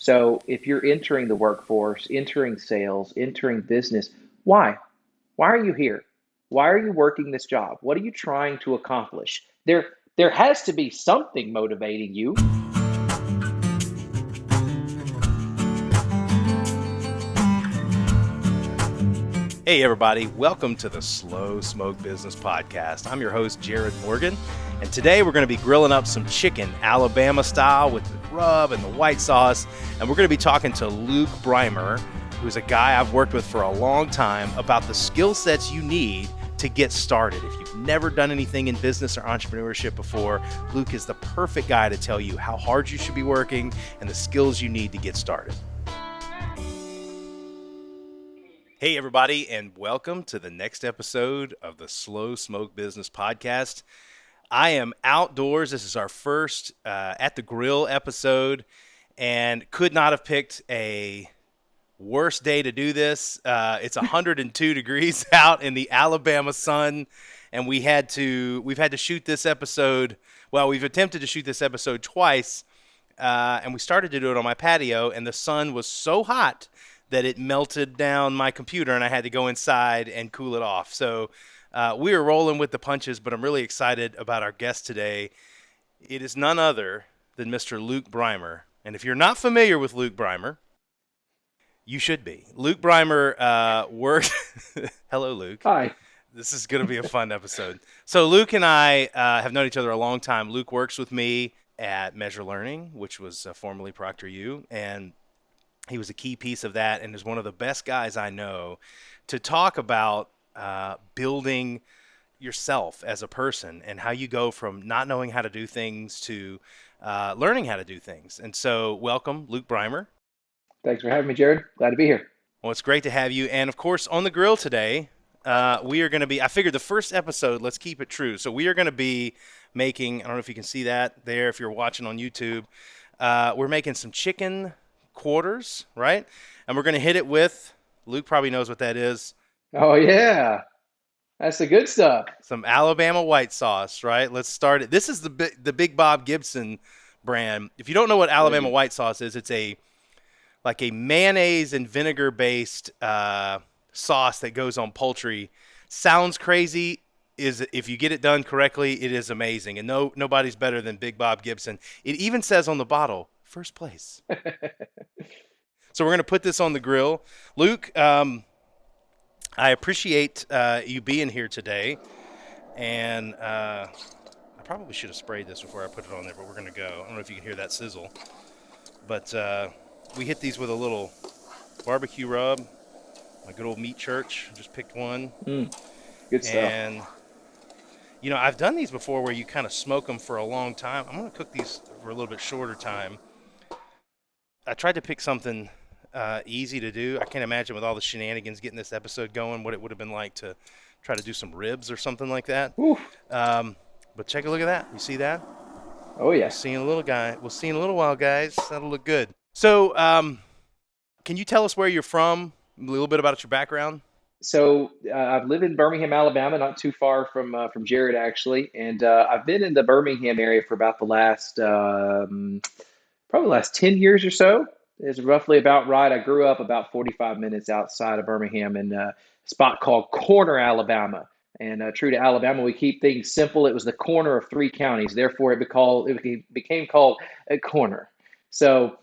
So if you're entering the workforce, entering sales, entering business, why? Why are you here? Why are you working this job? What are you trying to accomplish? There has to be something motivating you. Hey everybody, welcome to the Slow Smoke Business Podcast. I'm your host, Jared Morgan, and today we're going to be grilling up some chicken, Alabama style, with the rub and the white sauce, and we're going to be talking to Luke Brymer, who's a guy I've worked with for a long time, about the skill sets you need to get started. If you've never done anything in business or entrepreneurship before, Luke is the perfect guy to tell you how hard you should be working and the skills you need to get started. Hey everybody, and welcome to the next episode of the Slow Smoke Business Podcast. I am outdoors. This is our first at the grill episode, and could not have picked a worse day to do this. It's 102 degrees out in the Alabama sun, and we've had to shoot this episode. Well, we've attempted to shoot this episode twice, and we started to do it on my patio, and the sun was so hot that it melted down my computer and I had to go inside and cool it off. So we are rolling with the punches, but I'm really excited about our guest today. It is none other than Mr. Luke Brymer. And if you're not familiar with Luke Brymer, you should be. Luke Brymer worked... Hello, Luke. Hi. This is going to be a fun episode. So Luke and I have known each other a long time. Luke works with me at Measure Learning, which was formerly Proctor U, and he was a key piece of that and is one of the best guys I know to talk about building yourself as a person and how you go from not knowing how to do things to learning how to do things. And so welcome, Luke Brymer. Thanks for having me, Jared. Glad to be here. Well, it's great to have you. And of course, on the grill today, we are going to be, I figured the first episode, let's keep it true. So we are going to be making, I don't know if you can see that there if you're watching on YouTube, we're making some chicken quarters, right? And we're going to hit it with, Luke probably knows what that is. Oh, yeah. That's the good stuff. Some Alabama white sauce, right? Let's start it. This is the Big Bob Gibson brand. If you don't know what Alabama white sauce is, it's like a mayonnaise and vinegar based sauce that goes on poultry. Sounds crazy. If you get it done correctly, it is amazing. And nobody's better than Big Bob Gibson. It even says on the bottle, first place. So we're going to put this on the grill. Luke, I appreciate you being here today. And I probably should have sprayed this before I put it on there, but we're going to go. I don't know if you can hear that sizzle. But we hit these with a little barbecue rub, my good old meat church. Just picked one. Good stuff. And, you know, I've done these before where you kind of smoke them for a long time. I'm going to cook these for a little bit shorter time. I tried to pick something easy to do. I can't imagine with all the shenanigans getting this episode going what it would have been like to try to do some ribs or something like that. But take a look at that. You see that? Oh, yeah. We'll see in a little guy. We'll see in a little while, guys. That'll look good. So can you tell us where you're from, a little bit about your background? So I've lived in Birmingham, Alabama, not too far from Jared, actually. And I've been in the Birmingham area for about the last... probably the last 10 years or so is roughly about right. I grew up about 45 minutes outside of Birmingham in a spot called Corner, Alabama. And true to Alabama, we keep things simple. It was the corner of three counties. Therefore, it became called a Corner. So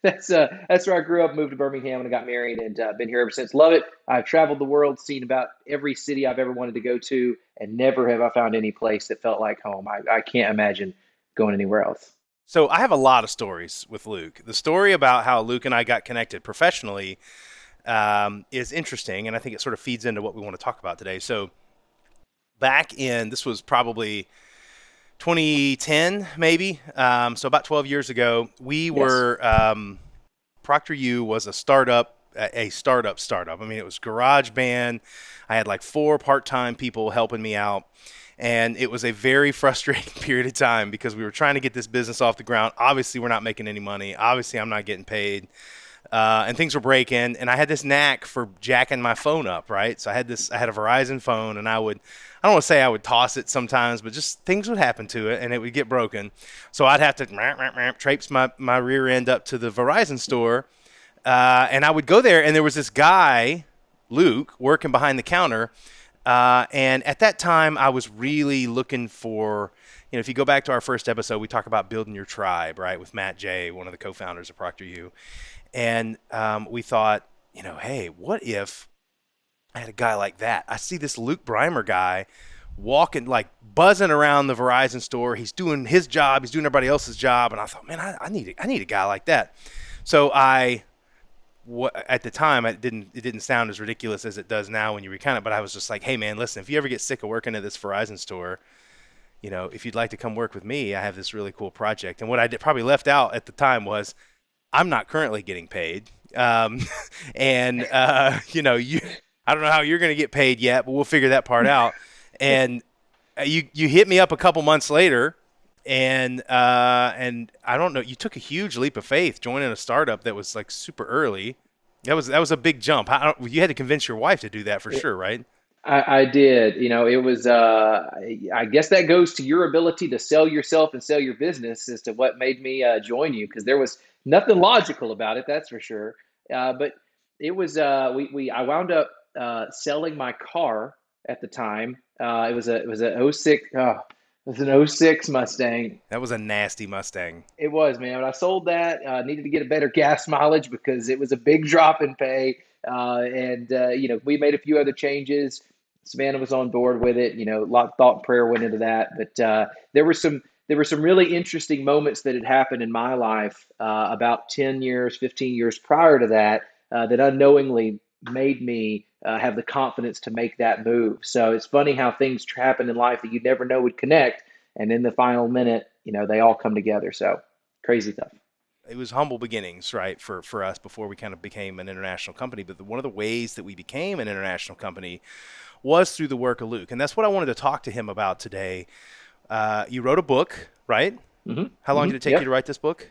that's where I grew up, moved to Birmingham, and I got married, and been here ever since. Love it. I've traveled the world, seen about every city I've ever wanted to go to, and never have I found any place that felt like home. I can't imagine going anywhere else. So I have a lot of stories with Luke. The story about how Luke and I got connected professionally is interesting, and I think it sort of feeds into what we want to talk about today. So this was probably 2010, maybe. So about 12 years ago, we were, Proctor U was a startup. I mean, it was GarageBand. I had like 4 part-time people helping me out. And it was a very frustrating period of time because we were trying to get this business off the ground. Obviously, we're not making any money. Obviously, I'm not getting paid. and things were breaking, and I had this knack for jacking my phone up, right? So I had a Verizon phone, and I don't want to say I would toss it sometimes, but just things would happen to it, and it would get broken. So I'd have to traipse my rear end up to the Verizon store, and I would go there, and there was this guy, Luke, working behind the counter. And at that time, I was really looking for, if you go back to our first episode, we talk about building your tribe, right, with Matt J., one of the co-founders of Procter U. And we thought, hey, what if I had a guy like that? I see this Luke Brymer guy walking, like buzzing around the Verizon store. He's doing his job. He's doing everybody else's job. And I thought, man, I need a guy like that. So at the time, it didn't sound as ridiculous as it does now when you recount it. But I was just like, hey, man, listen, if you ever get sick of working at this Verizon store, if you'd like to come work with me, I have this really cool project. And what I probably left out at the time was, I'm not currently getting paid. And I don't know how you're going to get paid yet, but we'll figure that part out. And you hit me up a couple months later, and I don't know, you took a huge leap of faith joining a startup that was like super early. That was a big jump. You had to convince your wife to do that for sure, right? I did. It was, I guess that goes to your ability to sell yourself and sell your business as to what made me join you, because there was nothing logical about it, that's for sure. But it was, I wound up selling my car at the time. It was a '06, it was an '06 Mustang. That was a nasty Mustang. It was, man. When I sold that, needed to get a better gas mileage because it was a big drop in pay. And we made a few other changes. Savannah was on board with it. A lot of thought and prayer went into that. But there were some really interesting moments that had happened in my life about 10 years, 15 years prior to that, that unknowingly made me have the confidence to make that move. So it's funny how things happen in life that you never know would connect. And in the final minute, they all come together. So crazy stuff. It was humble beginnings, right, for us before we kind of became an international company. But one of the ways that we became an international company was through the work of Luke. And that's what I wanted to talk to him about today. You wrote a book, right? Hmm. How long did it take you to write this book?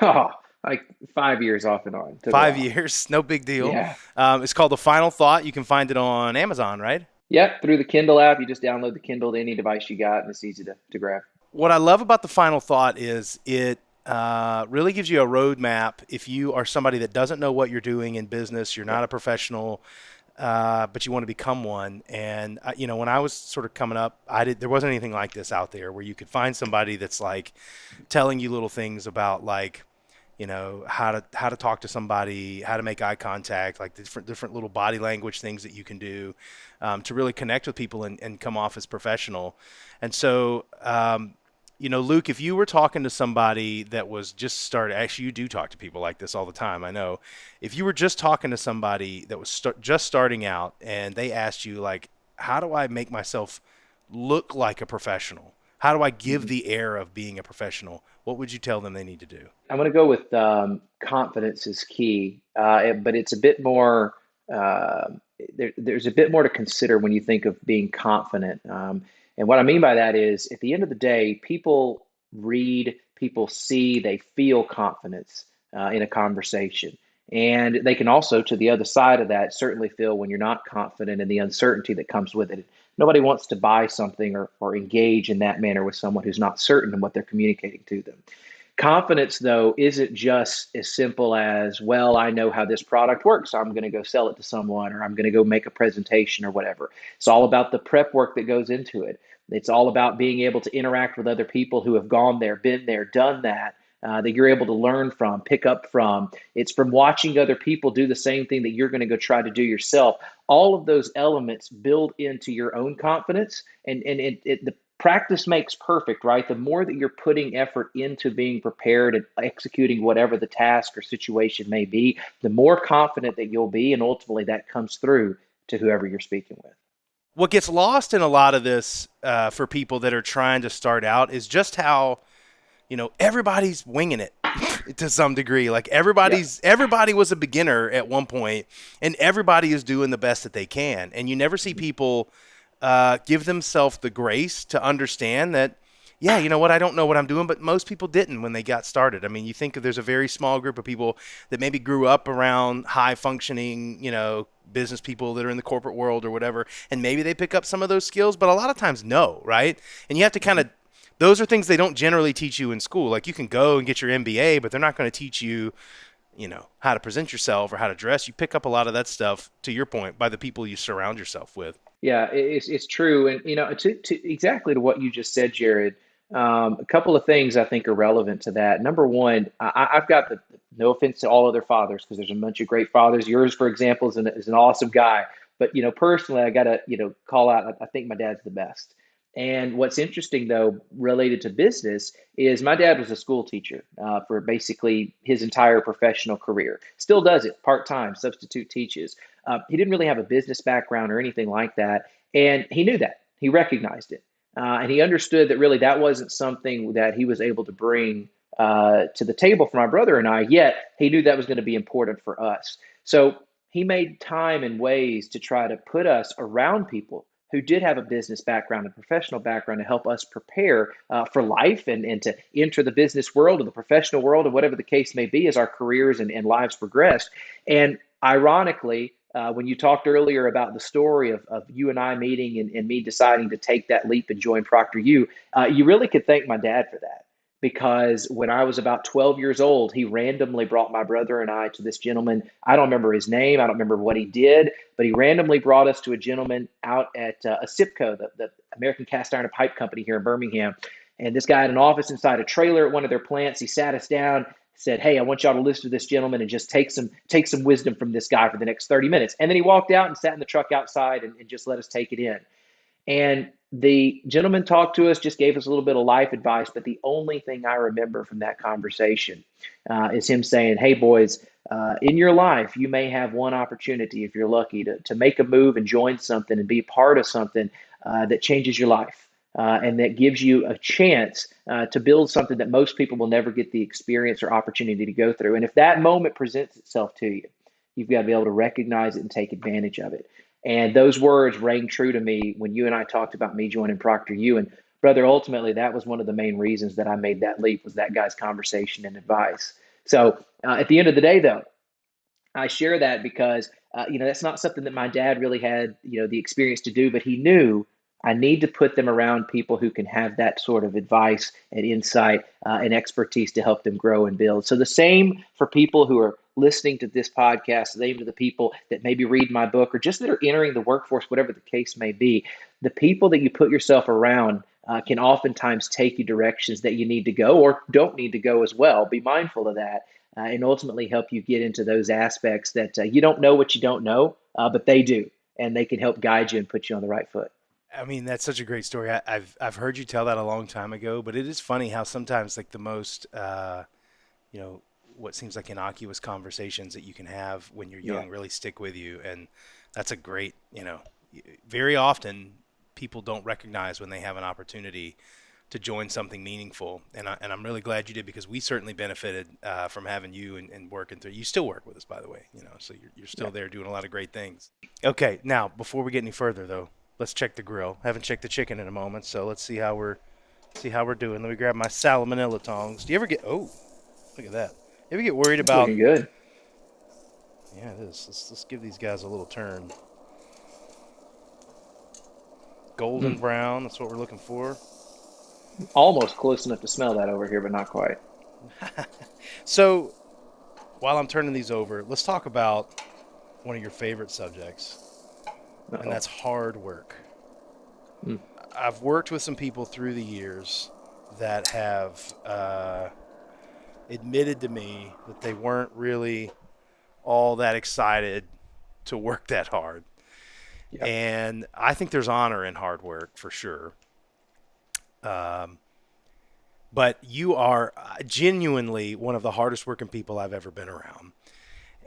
Oh, like 5 years off and on. Took a 5 years, no big deal. Yeah. It's called The Final Thought. You can find it on Amazon, right? Yep. Through the Kindle app, you just download the Kindle to any device you got, and it's easy to grab. What I love about The Final Thought is it really gives you a roadmap if you are somebody that doesn't know what you're doing in business, you're not a professional, but you want to become one. And when I was sort of coming up, there wasn't anything like this out there where you could find somebody that's like telling you little things about like, how to talk to somebody, how to make eye contact, like the different little body language things that you can do to really connect with people and come off as professional. And so, Luke, if you were talking to somebody that was just started, actually, you do talk to people like this all the time, I know. If you were just talking to somebody that was just starting out and they asked you, like, how do I make myself look like a professional? How do I give the air of being a professional? What would you tell them they need to do? I'm going to go with confidence is key, but it's a bit more. There's a bit more to consider when you think of being confident. And what I mean by that is, at the end of the day, people read, people see, they feel confidence in a conversation. And they can also, to the other side of that, certainly feel when you're not confident and the uncertainty that comes with it. Nobody wants to buy something or engage in that manner with someone who's not certain in what they're communicating to them. Confidence, though, isn't just as simple as, well, I know how this product works, so I'm going to go sell it to someone, or I'm going to go make a presentation or whatever. It's all about the prep work that goes into it. It's all about being able to interact with other people who have gone there, been there, done that, that you're able to learn from, pick up from. It's from watching other people do the same thing that you're going to go try to do yourself. All of those elements build into your own confidence, and the practice makes perfect, right? The more that you're putting effort into being prepared and executing whatever the task or situation may be, the more confident that you'll be, and ultimately that comes through to whoever you're speaking with. What gets lost in a lot of this for people that are trying to start out is just how, everybody's winging it to some degree. Like everybody was a beginner at one point, and everybody is doing the best that they can. And you never see people give themselves the grace to understand that, yeah, you know what, I don't know what I'm doing, but most people didn't when they got started. I mean, you think there's a very small group of people that maybe grew up around high functioning, business people that are in the corporate world or whatever, and maybe they pick up some of those skills, but a lot of times no, right? And you have to kind Mhm. of, those are things they don't generally teach you in school. Like you can go and get your MBA, but they're not going to teach you, how to present yourself or how to dress. You pick up a lot of that stuff, to your point, by the people you surround yourself with. Yeah, it's true, and to exactly to what you just said, Jared. A couple of things I think are relevant to that. Number one, I've got the no offense to all other fathers because there's a bunch of great fathers. Yours, for example, is an awesome guy. But personally, I gotta call out. I think my dad's the best. And what's interesting though, related to business, is my dad was a school teacher for basically his entire professional career. Still does it part time, substitute teaches. He didn't really have a business background or anything like that. And he knew that. He recognized it. And he understood that really that wasn't something that he was able to bring to the table for my brother and I, yet he knew that was going to be important for us. So he made time and ways to try to put us around people who did have a business background and professional background to help us prepare for life and to enter the business world and the professional world and whatever the case may be as our careers and lives progressed. And ironically, when you talked earlier about the story of you and I meeting and me deciding to take that leap and join Proctor U, you really could thank my dad for that. Because when I was about 12 years old, he randomly brought my brother and I to this gentleman. I don't remember his name. I don't remember what he did, but he randomly brought us to a gentleman out at a SIPCO, the American Cast Iron and Pipe Company here in Birmingham. And this guy had an office inside a trailer at one of their plants. He sat us down, said, "Hey, I want y'all to listen to this gentleman and just take some wisdom from this guy for the next 30 minutes." And then he walked out and sat in the truck outside and just let us take it in. And the gentleman talked to us, just gave us a little bit of life advice. But the only thing I remember from that conversation is him saying, "Hey, boys, in your life, you may have one opportunity, if you're lucky, to make a move and join something and be part of something that changes your life. And that gives you a chance to build something that most people will never get the experience or opportunity to go through. And if that moment presents itself to you, you've got to be able to recognize it and take advantage of it." And those words rang true to me when you and I talked about me joining Proctor U. And brother, ultimately, that was one of the main reasons that I made that leap was that guy's conversation and advice. So at the end of the day, though, I share that because that's not something that my dad really had the experience to do, but he knew I need to put them around people who can have that sort of advice and insight and expertise to help them grow and build. So the same for people who are listening to this podcast, the same to the people that maybe read my book or just that are entering the workforce, whatever the case may be. The people that you put yourself around can oftentimes take you directions that you need to go or don't need to go as well. Be mindful of that and ultimately help you get into those aspects that you don't know what you don't know, but they do, and they can help guide you and put you on the right foot. I mean, that's such a great story. I've heard you tell that a long time ago, but it is funny how sometimes like the most you know what seems like innocuous conversations that you can have when you're Yeah. young really stick with you, and that's a great, very often people don't recognize when they have an opportunity to join something meaningful, and I'm really glad you did because we certainly benefited from having you and working through. You still work with us, by the way, so you're Yeah. still there doing a lot of great things. Okay, now before we get any further though, let's check the grill. Haven't checked the chicken in a moment, so let's see how we're doing. Let me grab my salmonella tongs. Do you ever get? Oh, look at that. You ever get worried It's about? looking good. Yeah, it is. Let's give these guys a little turn. Golden Mm. brown. That's what we're looking for. Almost close enough to smell that over here, but not quite. So while I'm turning these over, let's talk about one of your favorite subjects, and Uh-oh. that's hard work. Mm. I've worked with some people through the years that have admitted to me that they weren't really all that excited to work that hard. Yep. And I think there's honor in hard work for sure. Um, but you are genuinely one of the hardest working people I've ever been around.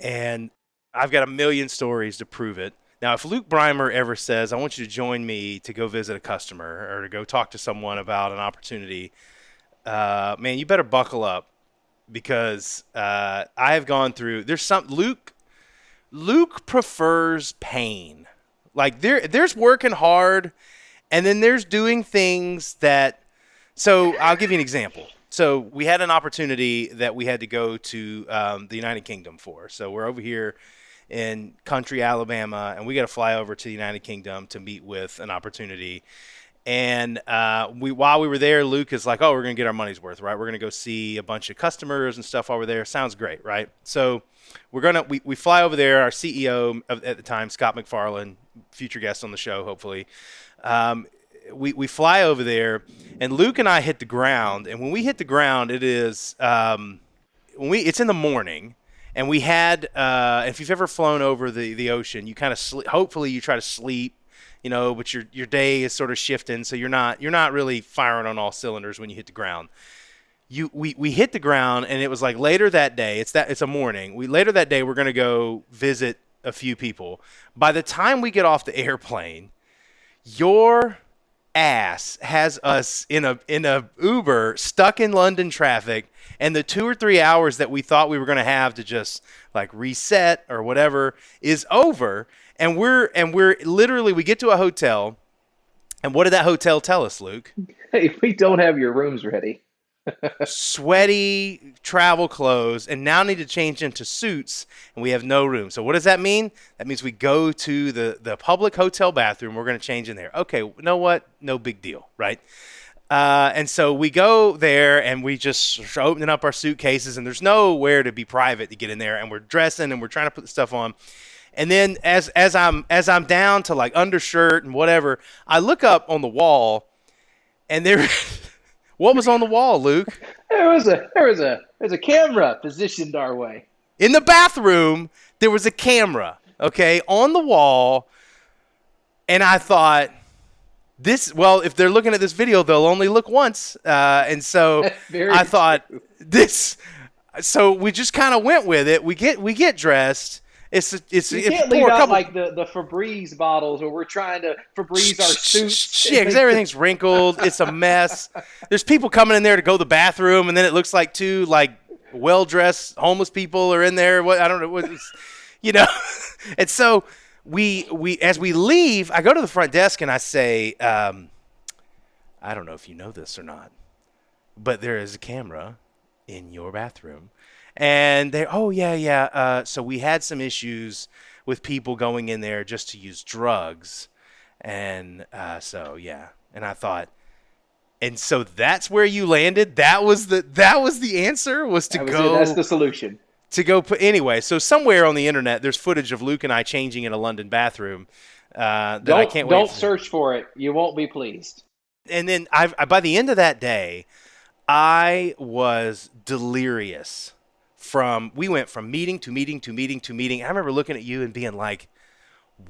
And I've got a million stories to prove it. Now, if Luke Brymer ever says, "I want you to join me to go visit a customer or to go talk to someone about an opportunity," man, you better buckle up because I have gone through. There's some Luke prefers pain. Like there's working hard, and then there's doing things that So I'll give you an example. So we had an opportunity that we had to go to the United Kingdom for. So we're over here in country Alabama, and we got to fly over to the United Kingdom to meet with an opportunity. And while we were there, Luke is like, "Oh, we're gonna get our money's worth, right? We're gonna go see a bunch of customers and stuff over there. Sounds great, right?" So we fly over there. Our CEO at the time, Scott McFarlane, future guest on the show, hopefully. Um, we fly over there, and Luke and I hit the ground. And when we hit the ground, it is it's in the morning, and we had if you've ever flown over the ocean, you kind of hopefully you try to sleep, but your day is sort of shifting, so you're not really firing on all cylinders when you hit the ground. We hit the ground, and it was like later that day. It's a morning. Later that day we're gonna go visit a few people. By the time we get off the airplane, your ass has us in a Uber stuck in London traffic, and the 2 or 3 hours that we thought we were going to have to just like reset or whatever is over. And we're literally, we get to a hotel, and what did that hotel tell us, Luke? Hey, we don't have your rooms ready. Sweaty travel clothes, and now need to change into suits, and we have no room. So what does that mean? That means we go to the public hotel bathroom. We're going to change in there. Okay, you know what? No big deal, right? And so we go there, and we just are opening up our suitcases, and there's nowhere to be private to get in there, and we're dressing, and we're trying to put the stuff on. And then as I'm down to like undershirt and whatever, I look up on the wall, and there, what was on the wall, Luke? There was a camera positioned our way. In the bathroom, there was a camera, okay, on the wall, and I thought, if they're looking at this video, they'll only look once. And so I Very thought true. this. So we just kind of went with it. We get dressed. You If you can't leave pour a out couple, like the Febreze bottles, or we're trying to Febreze our suits yeah, and because make the. everything's wrinkled. It's a mess. There's people coming in there to go to the bathroom, and then it looks like two like well-dressed homeless people are in there. What I don't know what it's, you know. And so we as we leave, I go to the front desk and I say, I don't know if you know this or not, but there is a camera in your bathroom. And they, oh, yeah, yeah. So we had some issues with people going in there just to use drugs. And so, yeah. And I thought, and so that's where you landed. That was the answer, was to That was it. That's go the solution. put anyway. So somewhere on the internet, there's footage of Luke and I changing in a London bathroom that I can't wait Don't for. search for it. You won't be pleased. And then by the end of that day, I was delirious. We went from meeting to meeting to meeting to meeting. I remember looking at you and being like,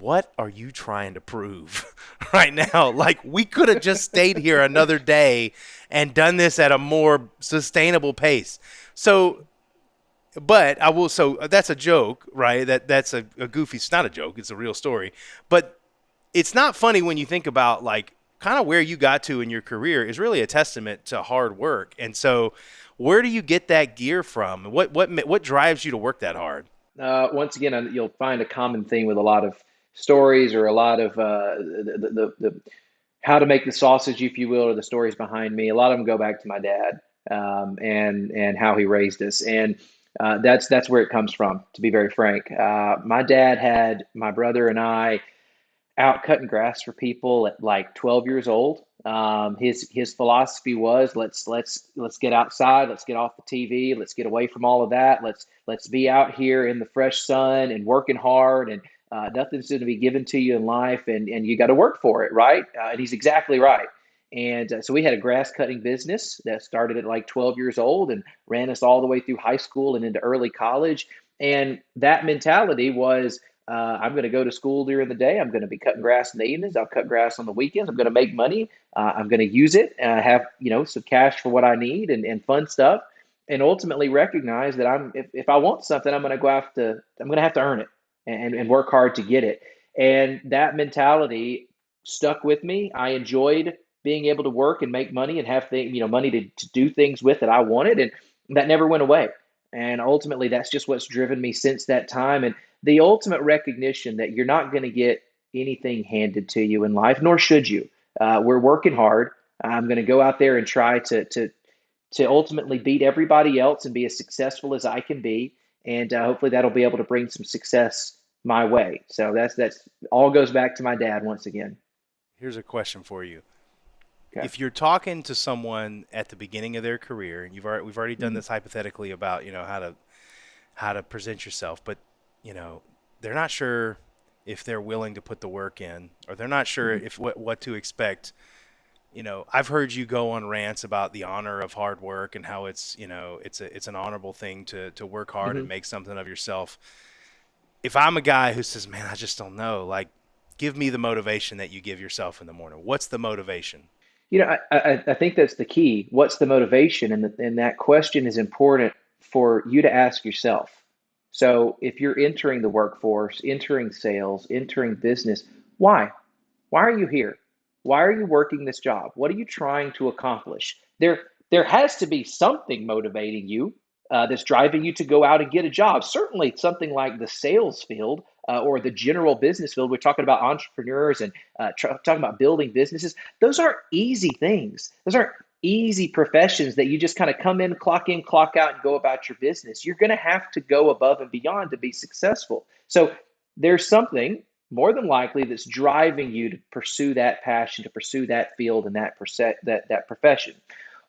what are you trying to prove right now? Like, we could have just stayed here another day and done this at a more sustainable pace. So, but I will, so that's a joke, right? That's a goofy, it's not a joke, it's a real story. But it's not funny when you think about like kind of where you got to in your career is really a testament to hard work. And so, where do you get that gear from? What drives you to work that hard? Once again, you'll find a common theme with a lot of stories, or a lot of the how to make the sausage, if you will, or the stories behind me. A lot of them go back to my dad, and how he raised us, and that's where it comes from. To be very frank, my dad had my brother and I out cutting grass for people at like 12 years old. His philosophy was, let's get outside, let's get off the TV, let's get away from all of that. Let's be out here in the fresh sun and working hard, and nothing's going to be given to you in life, and you got to work for it, right? And he's exactly right. And so we had a grass cutting business that started at like 12 years old and ran us all the way through high school and into early college. And that mentality was, I'm going to go to school during the day. I'm going to be cutting grass in the evenings. I'll cut grass on the weekends. I'm going to make money. I'm going to use it, have some cash for what I need, and fun stuff. And ultimately recognize that if I want something, I'm going to have to earn it, and work hard to get it. And that mentality stuck with me. I enjoyed being able to work and make money and have money to do things with that I wanted, and that never went away. And ultimately, that's just what's driven me since that time. And the ultimate recognition that you're not going to get anything handed to you in life, nor should you. We're working hard. I'm going to go out there and try to ultimately beat everybody else and be as successful as I can be. And hopefully that'll be able to bring some success my way. So that's all goes back to my dad once again. Here's a question for you. Okay. If you're talking to someone at the beginning of their career, and we've already done Mhm. this hypothetically about how to present yourself, but they're not sure if they're willing to put the work in, or they're not sure Mhm. if what to expect. I've heard you go on rants about the honor of hard work and how it's an honorable thing to work hard and Mhm. make something of yourself. If I'm a guy who says, "Man, I just don't know," like, give me the motivation that you give yourself in the morning. What's the motivation? I think that's the key. What's the motivation? And that question is important for you to ask yourself. So if you're entering the workforce, entering sales, entering business, why? Why are you here? Why are you working this job? What are you trying to accomplish? There has to be something motivating you that's driving you to go out and get a job. Certainly, something like the sales field or the general business field. We're talking about entrepreneurs and talking about building businesses. Those aren't easy things. Those aren't easy professions that you just kind of come in, clock out, and go about your business. You're going to have to go above and beyond to be successful. So there's something more than likely that's driving you to pursue that passion, to pursue that field and that profession.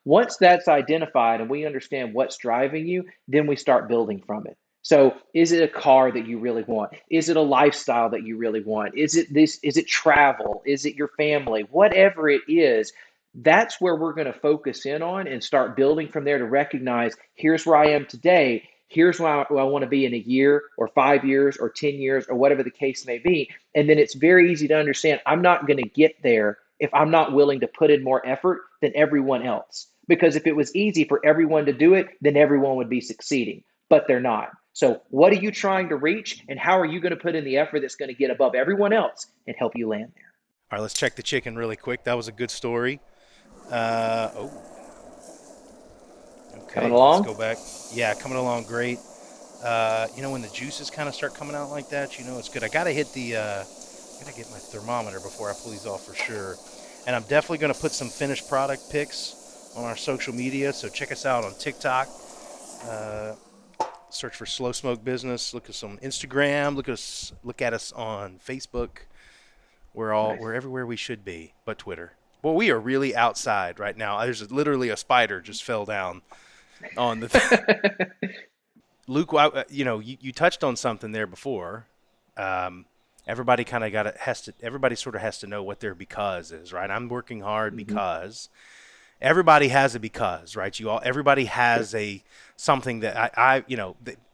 Once that's identified and we understand what's driving you, then we start building from it. So, is it a car that you really want? Is it a lifestyle that you really want? Is it this? Is it travel? Is it your family? Whatever it is, that's where we're going to focus in on and start building from there to recognize here's where I am today. Here's where I want to be in a year or 5 years or 10 years or whatever the case may be. And then it's very easy to understand I'm not going to get there if I'm not willing to put in more effort than everyone else. Because if it was easy for everyone to do it, then everyone would be succeeding, but they're not. So, what are you trying to reach, and how are you going to put in the effort that's going to get above everyone else and help you land there? All right, let's check the chicken really quick. That was a good story. Oh, Coming okay. Let's along? go back. Yeah, coming along great. When the juices kind of start coming out like that, it's good. I gotta hit gotta get my thermometer before I pull these off for sure. And I'm definitely gonna put some finished product pics on our social media. So check us out on TikTok. Uh, Search for Slow Smoke Business. Look at us on Instagram. Look at us on Facebook. Nice. We're everywhere we should be, but Twitter. Well, we are really outside right now. There's literally a spider just fell down on the. Luke, you touched on something there before. Um, everybody kind of got it has to. Everybody sort of has to know what their because is, right? I'm working hard Hmm. because everybody has a because, right? Everybody Sure. has a something that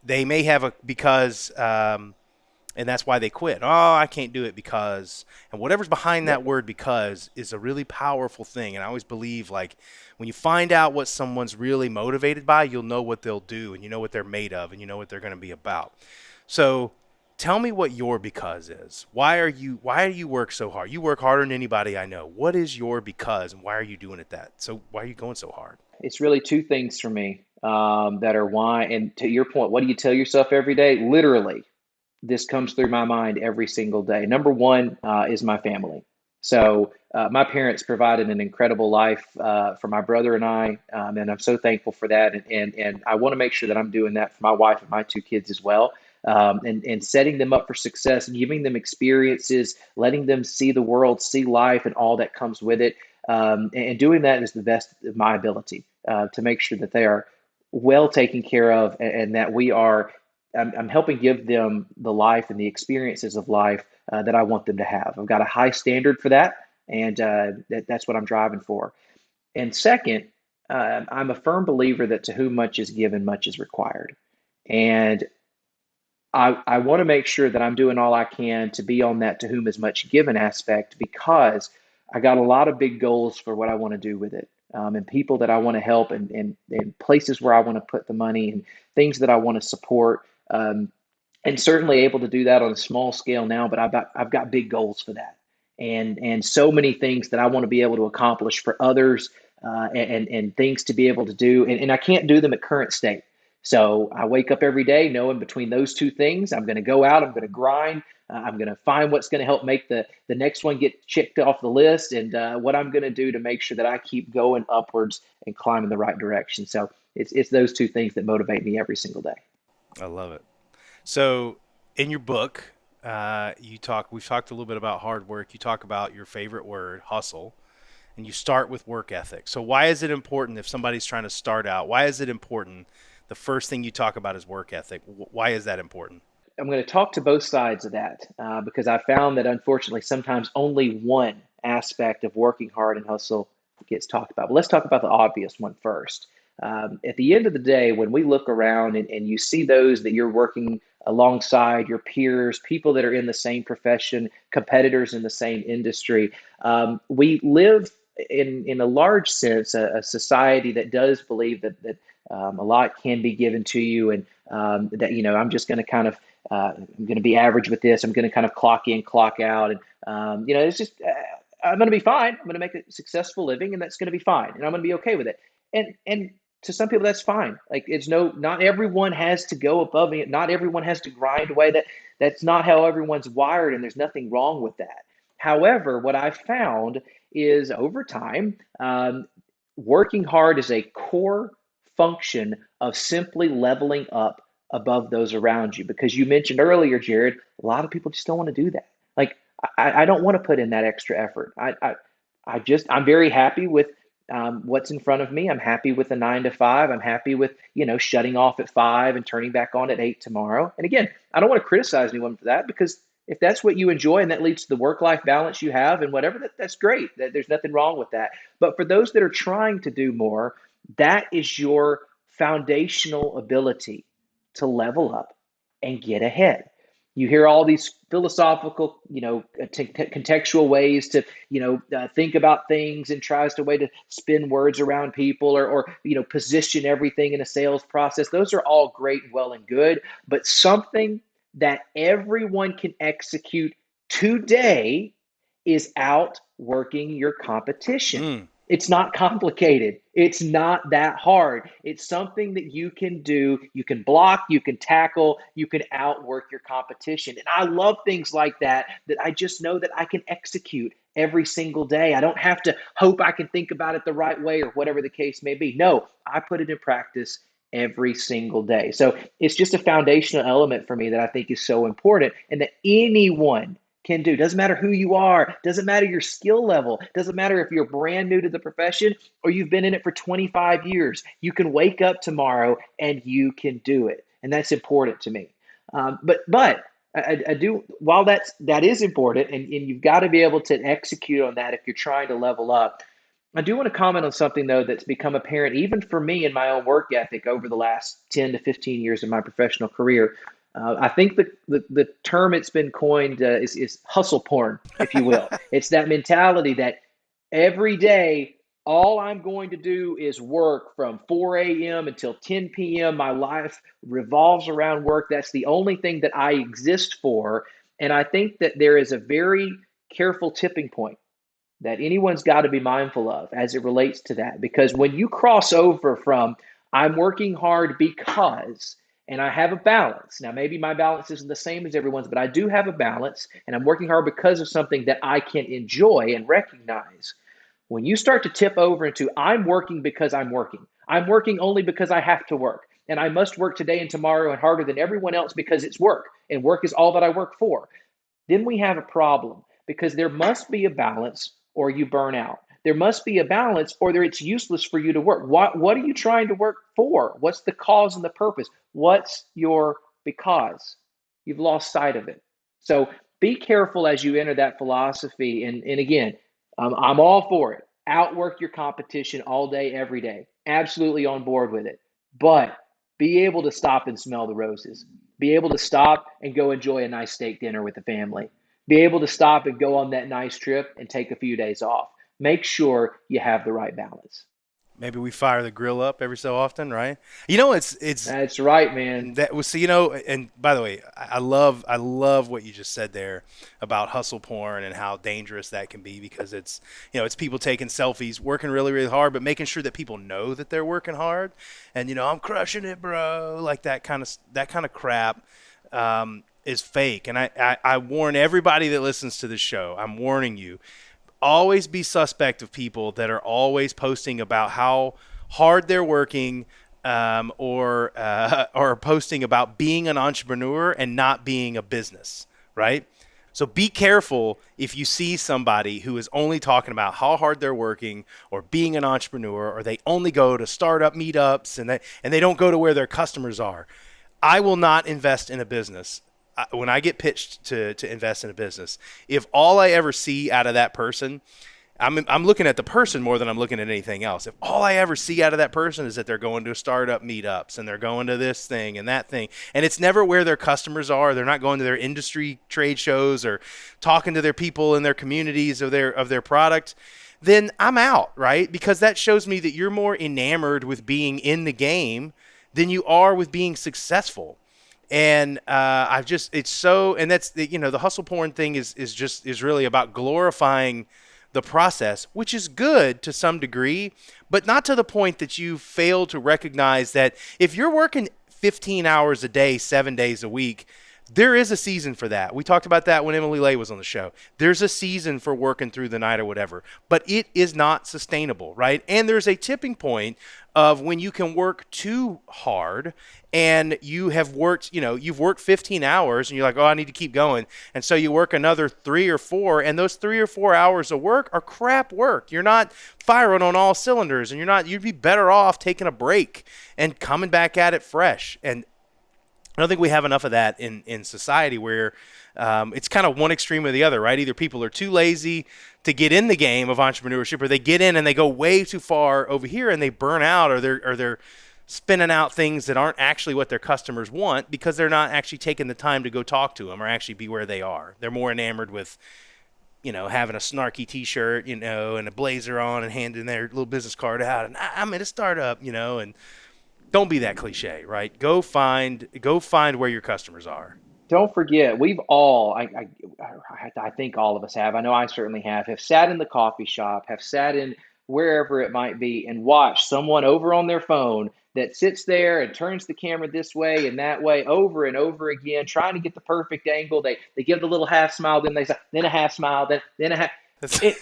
they may have a because, and that's why they quit. Oh, I can't do it because, and whatever's behind that Yep. word because is a really powerful thing. And I always believe like when you find out what someone's really motivated by, you'll know what they'll do, and you know what they're made of, and you know what they're going to be about. So tell me what your because is. Why do you work so hard? You work harder than anybody I know. What is your because and why are you doing it that? So why are you going so hard? It's really two things for me that are why. And to your point, what do you tell yourself every day? Literally, this comes through my mind every single day. Number one is my family. So my parents provided an incredible life for my brother and I, and I'm so thankful for that. And I want to make sure that I'm doing that for my wife and my two kids as well. And setting them up for success, giving them experiences, letting them see the world, see life, and all that comes with it. And doing that is the best of my ability to make sure that they are well taken care of and that we are I'm helping give them the life and the experiences of life that I want them to have. I've got a high standard for that, and that's what I'm driving for. And second, I'm a firm believer that to whom much is given, much is required. And I want to make sure that I'm doing all I can to be on that to whom is much given aspect because I got a lot of big goals for what I want to do with it. And people that I want to help and places where I want to put the money and things that I want to support. And certainly able to do that on a small scale now, but I've got big goals for that, and so many things that I want to be able to accomplish for others, and things to be able to do, and I can't do them at current state. So I wake up every day knowing between those two things, I'm going to go out, I'm going to grind, I'm going to find what's going to help make the next one get checked off the list, and what I'm going to do to make sure that I keep going upwards and climbing the right direction. So it's those two things that motivate me every single day. I love it. So, in your book, we've talked a little bit about hard work. You talk about your favorite word, hustle, and you start with work ethic. So, why is it important if somebody's trying to start out? Why is it important? The first thing you talk about is work ethic. Why is that important? I'm going to talk to both sides of that because I found that unfortunately sometimes only one aspect of working hard and hustle gets talked about. But let's talk about the obvious one first. At the end of the day, when we look around and you see those that you're working alongside, your peers, people that are in the same profession, competitors in the same industry, we live in a large sense a society that does believe that a lot can be given to you, and that I'm just going to kind of I'm going to be average with this. I'm going to kind of clock in, clock out, and it's just I'm going to be fine. I'm going to make a successful living, and that's going to be fine, and I'm going to be okay with it. And to some people, that's fine. Like not everyone has to go above it. Not everyone has to grind away. That's not how everyone's wired, and there's nothing wrong with that. However, what I found is over time, working hard is a core function of simply leveling up above those around you. Because you mentioned earlier, Jared, a lot of people just don't want to do that. Like, I don't want to put in that extra effort. I'm very happy with what's in front of me. I'm happy with the 9 to 5. I'm happy with, shutting off at 5 and turning back on at 8 tomorrow. And again, I don't want to criticize anyone for that, because if that's what you enjoy and that leads to the work-life balance you have and whatever, that's great. There's nothing wrong with that. But for those that are trying to do more, that is your foundational ability to level up and get ahead. You hear all these philosophical, contextual ways to, think about things, and tries to way to spin words around people, or position everything in a sales process. Those are all great and well and good, but something that everyone can execute today is outworking your competition. Mm. It's not complicated. It's not that hard. It's something that you can do. You can block, you can tackle, you can outwork your competition. And I love things like that I just know that I can execute every single day. I don't have to hope I can think about it the right way or whatever the case may be. No, I put it in practice every single day. So it's just a foundational element for me that I think is so important, and that anyone can do. Doesn't matter who you are, doesn't matter your skill level, doesn't matter if you're brand new to the profession or you've been in it for 25 years. You can wake up tomorrow and you can do it. And that's important to me. But I do, while that is important, and you've got to be able to execute on that if you're trying to level up. I do want to comment on something, though, that's become apparent even for me in my own work ethic over the last 10 to 15 years of my professional career. I think the term it's been coined is hustle porn, if you will. It's that mentality that every day, all I'm going to do is work from 4 a.m. until 10 p.m. My life revolves around work. That's the only thing that I exist for. And I think that there is a very careful tipping point that anyone's got to be mindful of as it relates to that. Because when you cross over from I'm working hard because, and I have a balance. Now, maybe my balance isn't the same as everyone's, but I do have a balance, and I'm working hard because of something that I can enjoy and recognize. When you start to tip over into I'm working because I'm working only because I have to work, and I must work today and tomorrow and harder than everyone else because it's work, and work is all that I work for, then we have a problem, because there must be a balance or you burn out. There must be a balance or it's useless for you to work. What are you trying to work for? What's the cause and the purpose? What's your because? You've lost sight of it. So be careful as you enter that philosophy. And again, I'm all for it. Outwork your competition all day, every day. Absolutely on board with it. But be able to stop and smell the roses. Be able to stop and go enjoy a nice steak dinner with the family. Be able to stop and go on that nice trip and take a few days off. Make sure you have the right balance. Maybe we fire the grill up every so often, right? You know, it's That's right, man. that was so and by the way, I love what you just said there about hustle porn and how dangerous that can be, because it's people taking selfies, working really really hard, but making sure that people know that they're working hard, and I'm crushing it, bro, like that kind of crap. is fake. And I warn everybody that listens to this show, I'm warning you, always be suspect of people that are always posting about how hard they're working, or posting about being an entrepreneur and not being a business, right? So be careful if you see somebody who is only talking about how hard they're working or being an entrepreneur, or they only go to startup meetups and they don't go to where their customers are. I will not invest in a business. When I get pitched to invest in a business, if all I ever see out of that person, I'm looking at the person more than I'm looking at anything else. If all I ever see out of that person is that they're going to startup meetups and they're going to this thing and that thing, and it's never where their customers are, they're not going to their industry trade shows or talking to their people in their communities of their product, then I'm out, right? Because that shows me that you're more enamored with being in the game than you are with being successful. And it's so, and that's the hustle porn thing is really about glorifying the process, which is good to some degree, but not to the point that you fail to recognize that if you're working 15 hours a day, 7 days a week, there is a season for that. We talked about that when Emily Lay was on the show. There's a season for working through the night or whatever, but it is not sustainable, right? And there's a tipping point of when you can work too hard and you've worked 15 hours and you're like, oh, I need to keep going. And so you work another 3 or 4, and those 3 or 4 hours of work are crap work. You're not firing on all cylinders, and you'd be better off taking a break and coming back at it fresh. And I don't think we have enough of that in society, where it's kind of one extreme or the other, right? Either people are too lazy to get in the game of entrepreneurship, or they get in and they go way too far over here and they burn out, or they're spinning out things that aren't actually what their customers want because they're not actually taking the time to go talk to them or actually be where they are. They're more enamored with, having a snarky T-shirt, and a blazer on and handing their little business card out, and I'm at a startup, and don't be that cliche, right? Go find where your customers are. Don't forget, we've all, I think all of us have, I know I certainly have sat in the coffee shop, have sat in wherever it might be and watched someone over on their phone that sits there and turns the camera this way and that way over and over again, trying to get the perfect angle. They give the little half smile, then they say, then a half smile, then a half. It,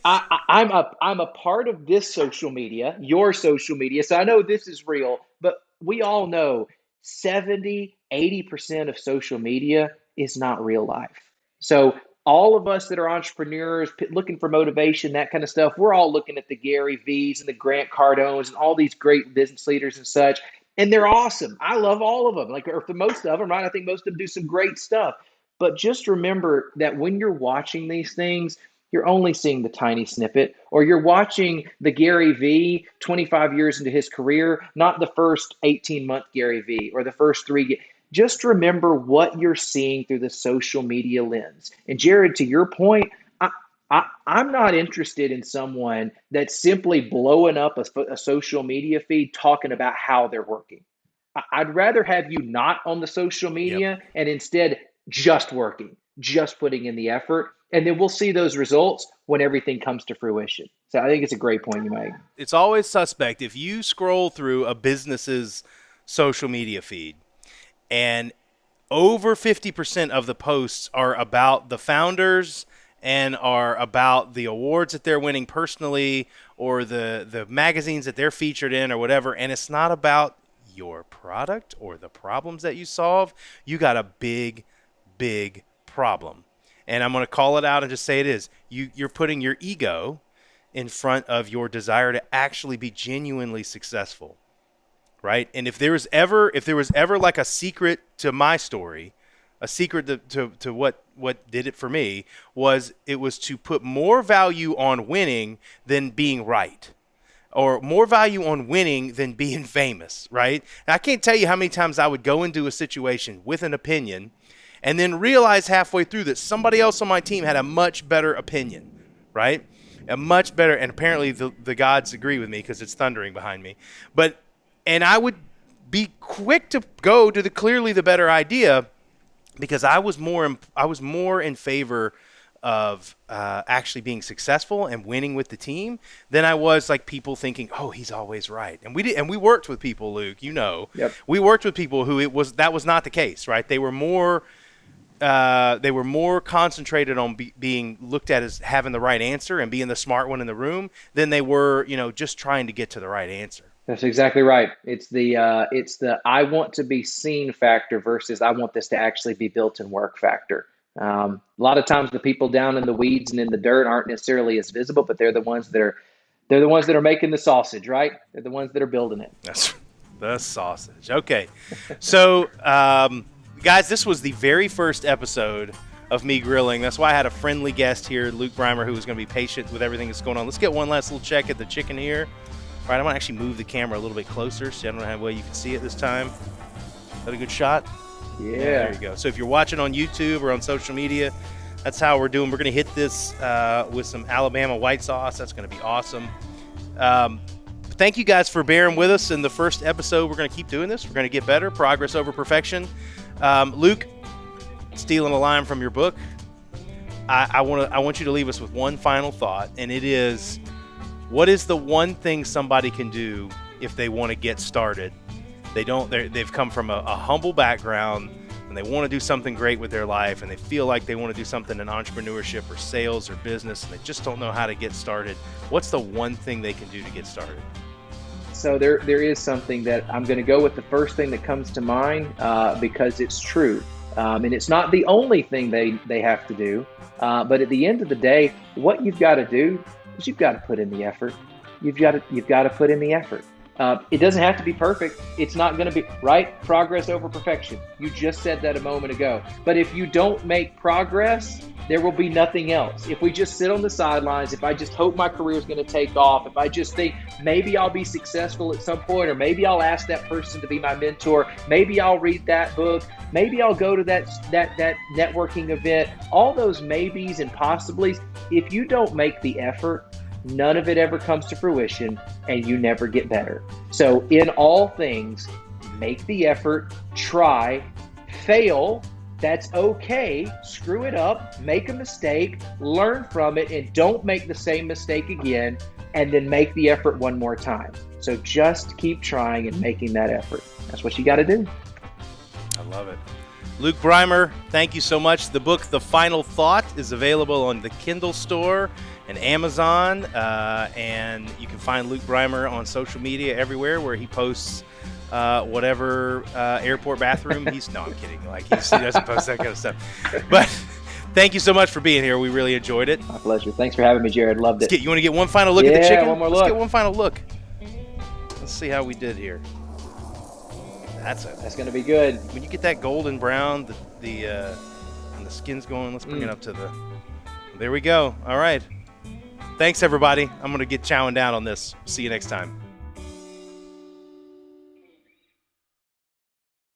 I'm a part of this social media, your social media, so I know this is real, but we all know 70-80% of social media is not real life. So all of us that are entrepreneurs looking for motivation, that kind of stuff, we're all looking at the Gary V's and the Grant Cardones and all these great business leaders and such, and they're awesome. I love all of them, or for most of them, right? I think most of them do some great stuff. But just remember that when you're watching these things, you're only seeing the tiny snippet, or you're watching the Gary V 25 years into his career, not the first 18-month Gary V or the first 3. Just remember what you're seeing through the social media lens. And Jared, to your point, I'm not interested in someone that's simply blowing up a social media feed talking about how they're working. I'd rather have you not on the social media Yep. and instead just working, just putting in the effort. And then we'll see those results when everything comes to fruition. So I think it's a great point you made. It's always suspect if you scroll through a business's social media feed and over 50% of the posts are about the founders and are about the awards that they're winning personally, or the magazines that they're featured in or whatever, and it's not about your product or the problems that you solve, you got a big, big problem. And I'm going to call it out and just say it is. You're putting your ego in front of your desire to actually be genuinely successful, right? And if there was ever like a secret to my story, a secret to what did it for me, it was to put more value on winning than being right, or more value on winning than being famous, right? And I can't tell you how many times I would go into a situation with an opinion and then realize halfway through that somebody else on my team had a much better opinion, right? A much better, and apparently the gods agree with me because it's thundering behind me. And I would be quick to go to clearly the better idea, because I was more in favor of actually being successful and winning with the team than I was like people thinking, oh, he's always right. And we worked with people, Luke, Yep. we worked with people who that was not the case, right? They were more they were more concentrated on being looked at as having the right answer and being the smart one in the room than they were, just trying to get to the right answer. That's exactly right. It's the I want to be seen factor versus I want this to actually be built and work factor. A lot of times the people down in the weeds and in the dirt aren't necessarily as visible, but they're the ones that are making the sausage, right? They're the ones that are building it. That's the sausage. Okay. So, guys, this was the very first episode of me grilling. That's why I had a friendly guest here, Luke Brymer, who was going to be patient with everything that's going on. Let's get one last little check at the chicken here. All right, I'm going to actually move the camera a little bit closer so I don't know how well you can see it this time. Is that a good shot? Yeah. There you go. So if you're watching on YouTube or on social media, that's how we're doing. We're going to hit this with some Alabama white sauce. That's going to be awesome. Thank you guys for bearing with us in the first episode. We're going to keep doing this. We're going to get better. Progress over perfection. Luke, stealing a line from your book, I want you to leave us with one final thought, and it is, what is the one thing somebody can do if they want to get started? They've come from a humble background, and they want to do something great with their life, and they feel like they want to do something in entrepreneurship or sales or business, and they just don't know how to get started. What's the one thing they can do to get started? So there is something that I'm going to go with the first thing that comes to mind because it's true. And it's not the only thing they have to do. But at the end of the day, what you've got to do is you've got to put in the effort. You've got to put in the effort. It doesn't have to be perfect. It's not going to be, right? Progress over perfection. You just said that a moment ago. But if you don't make progress, there will be nothing else. If we just sit on the sidelines, if I just hope my career is going to take off, if I just think maybe I'll be successful at some point, or maybe I'll ask that person to be my mentor, maybe I'll read that book, maybe I'll go to that networking event, all those maybes and possiblies, if you don't make the effort, none of it ever comes to fruition and you never get better. So in all things, make the effort, try, fail. That's okay. Screw it up, make a mistake, learn from it, and don't make the same mistake again, and then make the effort one more time. So just keep trying and making that effort. That's what you got to do. I love it. Luke Brymer, thank you so much. The book, The Final Thought, is available on the Kindle store and Amazon, and you can find Luke Brymer on social media everywhere where he posts whatever airport bathroom he's. No, I'm kidding. He doesn't post that kind of stuff. But thank you so much for being here. We really enjoyed it. My pleasure. Thanks for having me, Jared. Loved it. You want to get one final look at the chicken? One more look. Let's get one final look. Let's see how we did here. That's going to be good. When you get that golden brown, and the skin's going, let's bring it up to the. There we go. All right. Thanks, everybody. I'm going to get chowing down on this. See you next time.